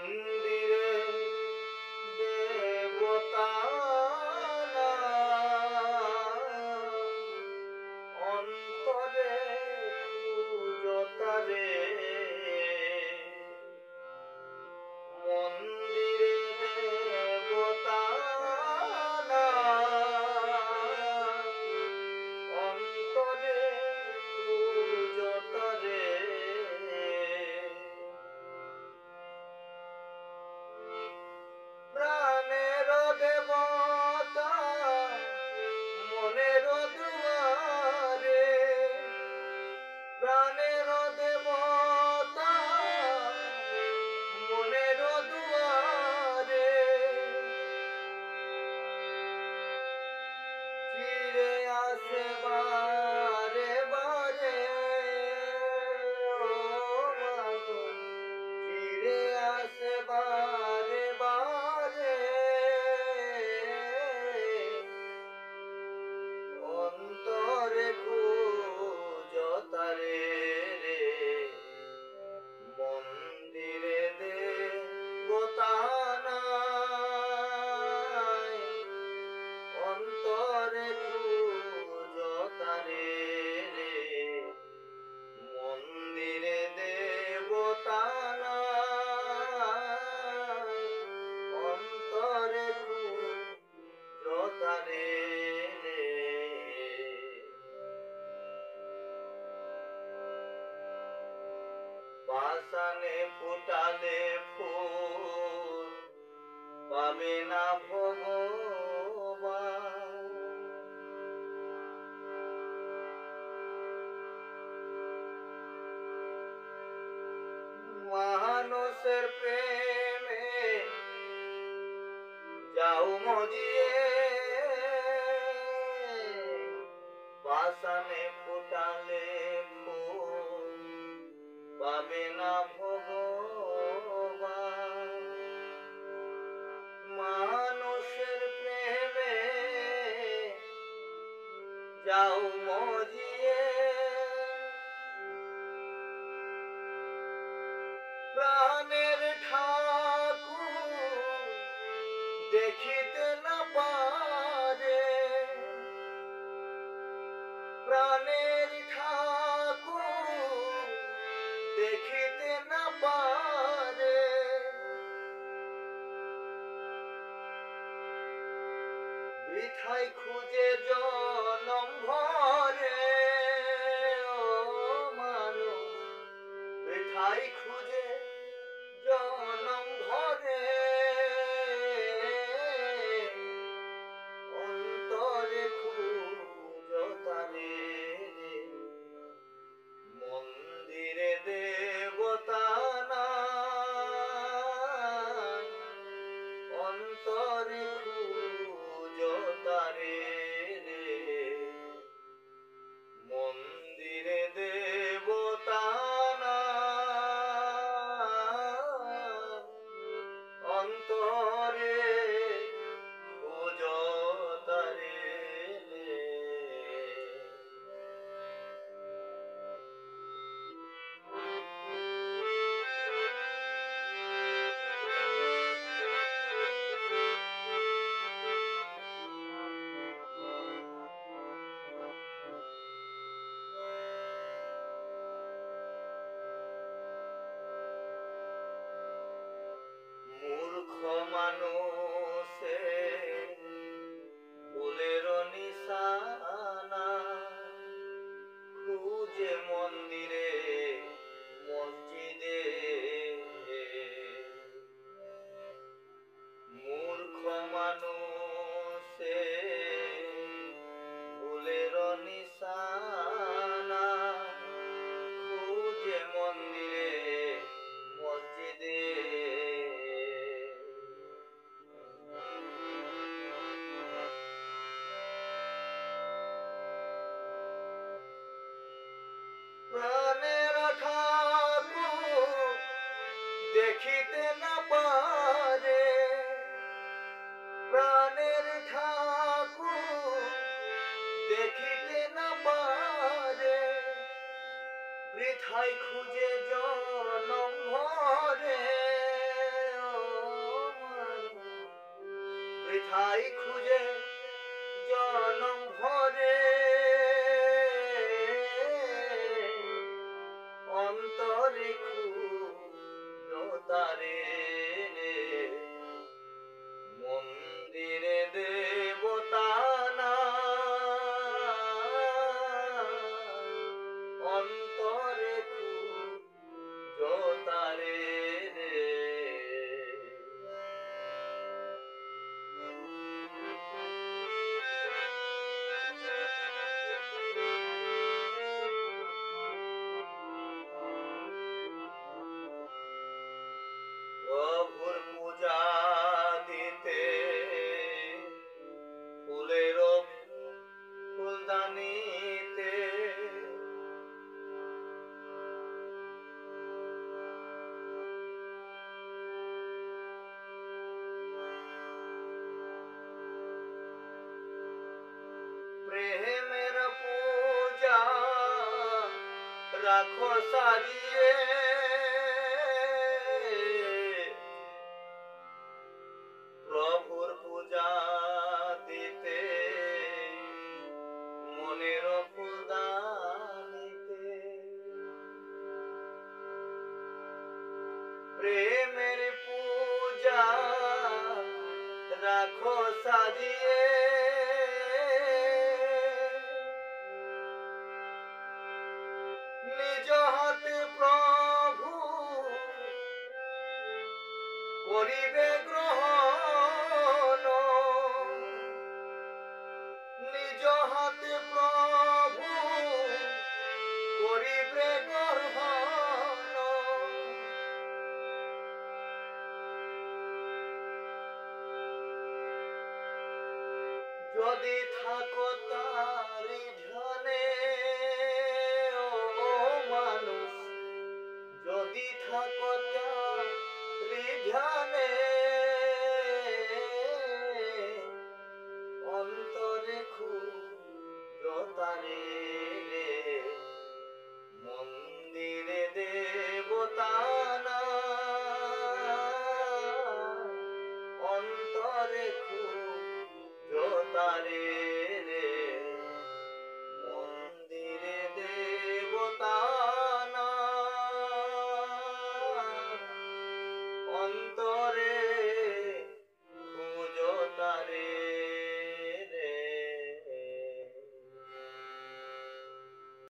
মন্দিরে দেবতা অন্তরে পূজতারে মন্দিরে দেবতা অন্তরে পূজতারে প্রাণের দেবতা মনের দুয়ারে প্রাণের দেবতা মনের দুয়ারে ফিরে আসে বারে বারে ফিরে আসে বারে বারে অন্তরে পূজতারে মন্দিরে দেবতা নাই অন্তরে পূজতারে মন্দিরে দেবতা নাই অন্তরে পূজতারে বাসানে ফুটালে ফুল পাবে না ভগবান মানুষের প্রেমে যাও মজিয়ে বাসানে ফুটালে ফুল পাবে না ভগবান মানুষের প্রেমে যাও মজিয়ে প্রাণের ঠাকুর দেখিতে না পারে প্রাণের ঠাকুর দেখিতে না পারে বৃথাই খুঁজে জনম ভরে ও মানুষ বৃথাই খুঁজে জনম ভরে অন্তরে পূজতারে মন্দিরে দেবতা নাই অন্তরে পূজতারে মন্দিরে দেবতা নাই অন্তরে পূজতারে মূর্খ মানুষে ফুলের নিশানা খুঁজে মন্দিরে মসজিদে মূর্খ মানুষে ফুলের নিশানা খুঁজে মন্দিরে মসজিদে প্রাণের ঠাকুর দেখিতে না পারে প্রাণের ঠাকুর দেখিতে না পারে বৃথাই খুঁজে জনম ভরে বৃথাই খুঁজে জনম ভরে অন্তরে খুঁজো তারে মন্দিরে দেবতা না অন্তরে খুঁজো তারে প্রভুর পূজা দিতে ফুলের ফুলদানিতে প্রেমের পূজা রাখো সাজিয়ে প্রভুর পূজা দিতে মনের ফুলদানিতে প্রেমের পূজা রাখো সাজিয়ে নিজ হাতে প্রভু করিবে গ্রহণ নিজ হাতে প্রভু করিবে গ্রহণ যদি থাকো তারি ধ্যানে ও মানুষ যদি থাকো তারি ধ্যানে